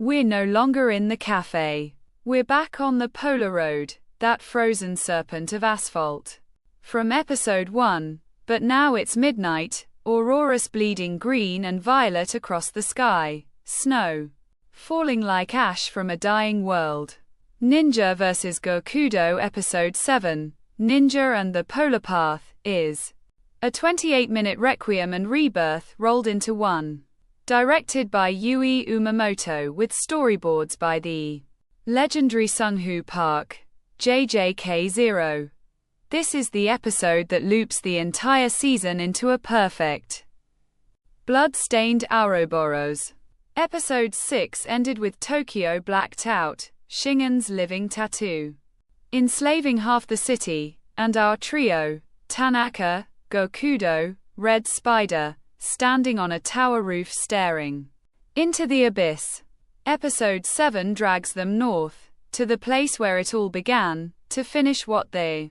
We're no longer in the cafe. We're back on the polar road, that frozen serpent of asphalt. From episode 1, but now it's midnight, auroras bleeding green and violet across the sky, snow falling like ash from a dying world. Ninja vs. Gokudo Episode 7, Ninja and the Polar Path, is a 28-minute requiem and rebirth rolled into one. Directed by Yui Umamoto with storyboards by the legendary Sunghoo Park, JJK0. This is the episode that loops the entire season into a perfect blood-stained Ouroboros. Episode 6 ended with Tokyo blacked out, Shingen's living tattoo enslaving half the city, and our trio, Tanaka, Gokudo, Red Spider, standing on a tower roof staring into the abyss. Episode 7 drags them north, to the place where it all began, to finish what the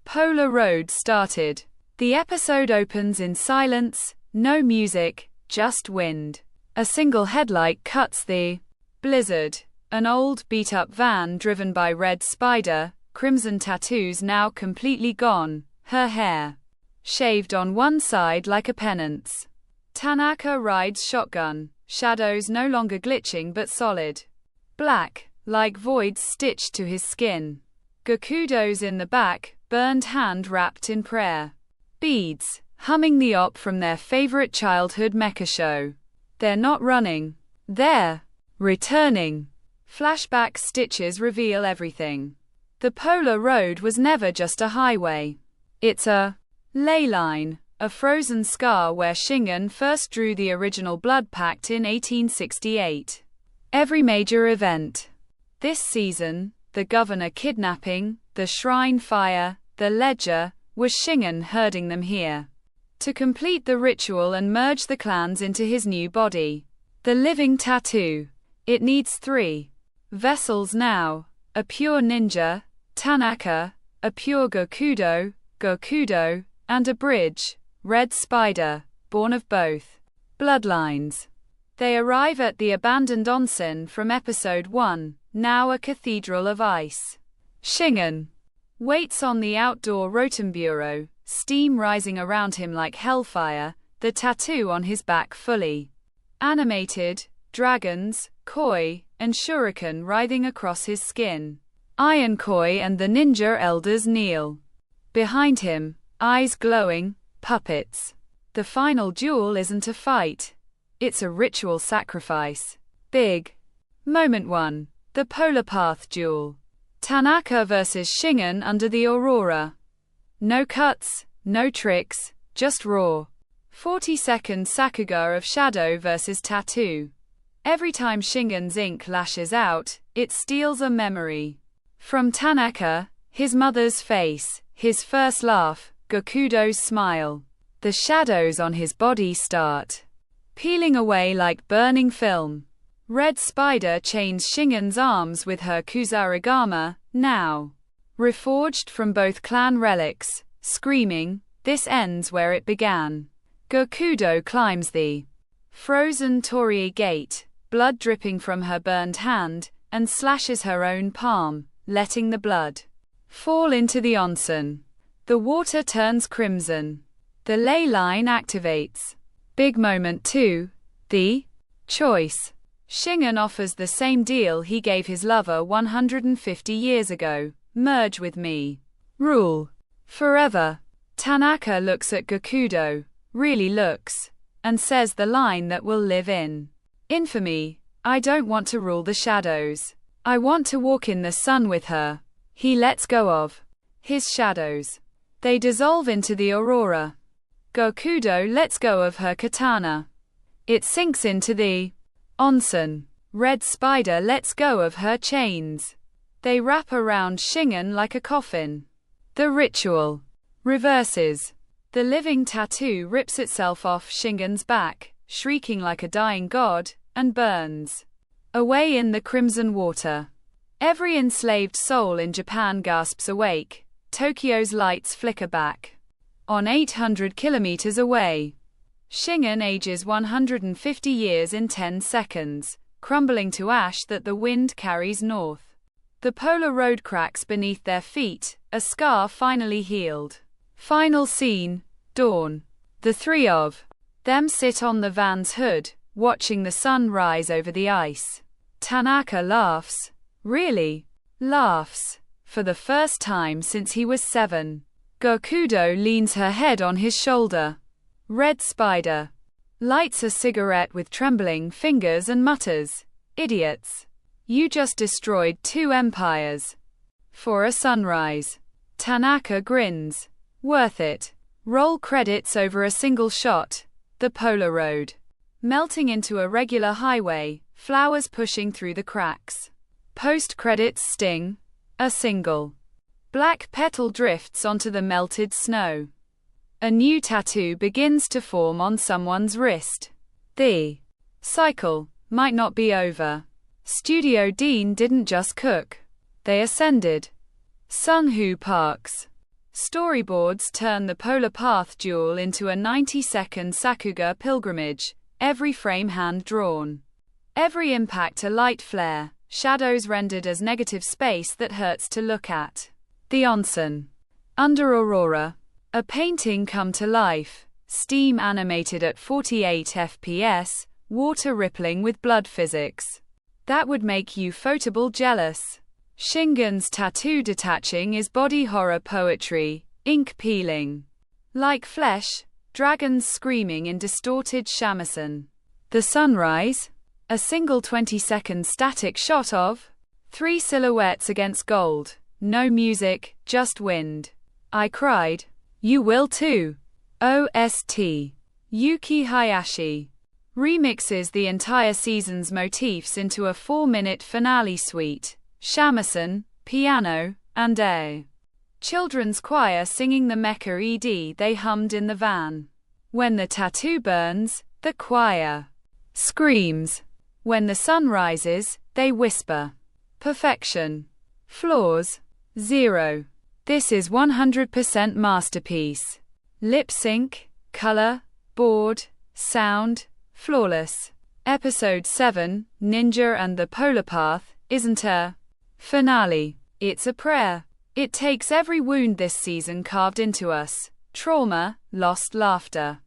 Polar Road started. The episode opens in silence, no music, just wind. A single headlight cuts the blizzard. An old, beat-up van driven by Red Spider, crimson tattoos now completely gone, her hair shaved on one side like a penance. Tanaka rides shotgun, shadows no longer glitching but solid black, like voids stitched to his skin. Gokudo's in the back, burned hand wrapped in prayer beads, humming the op from their favorite childhood mecha show. They're not running. They're returning. Flashback stitches reveal everything. The Polar Road was never just a highway. It's a ley line, a frozen scar where Shingen first drew the original Blood Pact in 1868. Every major event this season, the governor kidnapping, the shrine fire, the ledger, was Shingen herding them here to complete the ritual and merge the clans into his new body. The living tattoo. It needs 3 vessels now: a pure ninja, Tanaka, a pure Gokudo, Gokudo, and a bridge, Red Spider, born of both bloodlines. They arrive at the abandoned onsen from episode 1, now a cathedral of ice. Shingen waits on the outdoor Rotenbureau, steam rising around him like hellfire, the tattoo on his back fully animated, dragons, koi, and shuriken writhing across his skin. Iron Koi and the ninja elders kneel behind him, eyes glowing, puppets. The final duel isn't a fight. It's a ritual sacrifice. Big moment 1. The Polar Path duel. Tanaka vs. Shingen under the aurora. No cuts, no tricks, just raw 40-second sakuga of shadow versus tattoo. Every time Shingen's ink lashes out, it steals a memory from Tanaka, his mother's face, his first laugh, Gokudo's smile. The shadows on his body start peeling away like burning film. Red Spider chains Shingen's arms with her Kusarigama, now reforged from both clan relics, screaming, "This ends where it began." Gokudo climbs the frozen torii gate, blood dripping from her burned hand, and slashes her own palm, letting the blood fall into the onsen. The water turns crimson. The ley line activates. Big moment 2. The choice. Shingen offers the same deal he gave his lover 150 years ago: merge with me. Rule forever. Tanaka looks at Gokudo, really looks, and says the line that will live in infamy: "I don't want to rule the shadows. I want to walk in the sun with her." He lets go of his shadows. They dissolve into the aurora. Gokudo lets go of her katana. It sinks into the onsen. Red Spider lets go of her chains. They wrap around Shingen like a coffin. The ritual reverses. The living tattoo rips itself off Shingen's back, shrieking like a dying god, and burns away in the crimson water. Every enslaved soul in Japan gasps awake. Tokyo's lights flicker back. On 800 kilometers away, Shingen ages 150 years in 10 seconds. crumbling to ash that the wind carries north. The polar road cracks beneath their feet, a scar finally healed. Final scene, dawn. The three of them sit on the van's hood, watching the sun rise over the ice. Tanaka laughs. Really? Laughs. For the first time since he was 7. Gokudo leans her head on his shoulder. Red Spider lights a cigarette with trembling fingers and mutters, "Idiots. You just destroyed 2 empires. For a sunrise." Tanaka grins. Worth it. Roll credits over a single shot. The polar road. Melting into a regular highway, flowers pushing through the cracks. Post-credits sting. A single black petal drifts onto the melted snow. A new tattoo begins to form on someone's wrist. The cycle might not be over. Studio Deen didn't just cook. They ascended Sunghoo Park's storyboards turn the Polar Path duel into a 90-second sakuga pilgrimage, every frame hand-drawn. Every impact a light flare, shadows rendered as negative space that hurts to look at. The onsen. Under Aurora. A painting come to life, steam animated at 48 FPS, water rippling with blood physics. That would make you photable jealous. Shingen's tattoo detaching is body horror poetry, ink peeling like flesh, dragons screaming in distorted shamisen. The sunrise. A single 20-second static shot of 3 silhouettes against gold. No music, just wind. I cried. You will too. OST. Yuki Hayashi remixes the entire season's motifs into a 4-minute finale suite. Shamisen, piano, and a children's choir singing the Mecha ED they hummed in the van. When the tattoo burns, the choir screams. When the sun rises, they whisper. Perfection. Flaws. 0. This is 100% masterpiece. Lip sync, color, board, sound, flawless. Episode 7, Ninja and the Polar Path, isn't a finale. It's a prayer. It takes every wound this season carved into us. Trauma, lost laughter,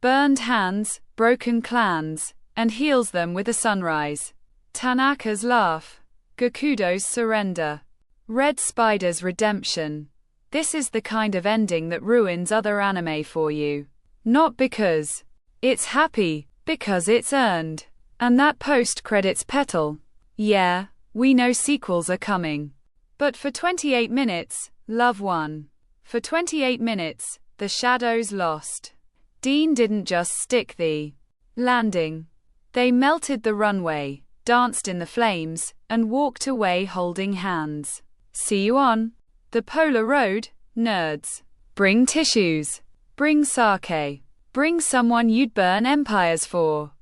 burned hands, broken clans, and heals them with a sunrise. Tanaka's laugh. Gokudo's surrender. Red Spider's redemption. This is the kind of ending that ruins other anime for you. Not because it's happy, because it's earned. And that post-credits petal. Yeah, we know sequels are coming. But for 28 minutes, love won. For 28 minutes, the shadows lost. Deen didn't just stick the landing. They melted the runway, danced in the flames, and walked away holding hands. See you on the Polar Road, nerds. Bring tissues. Bring sake. Bring someone you'd burn empires for.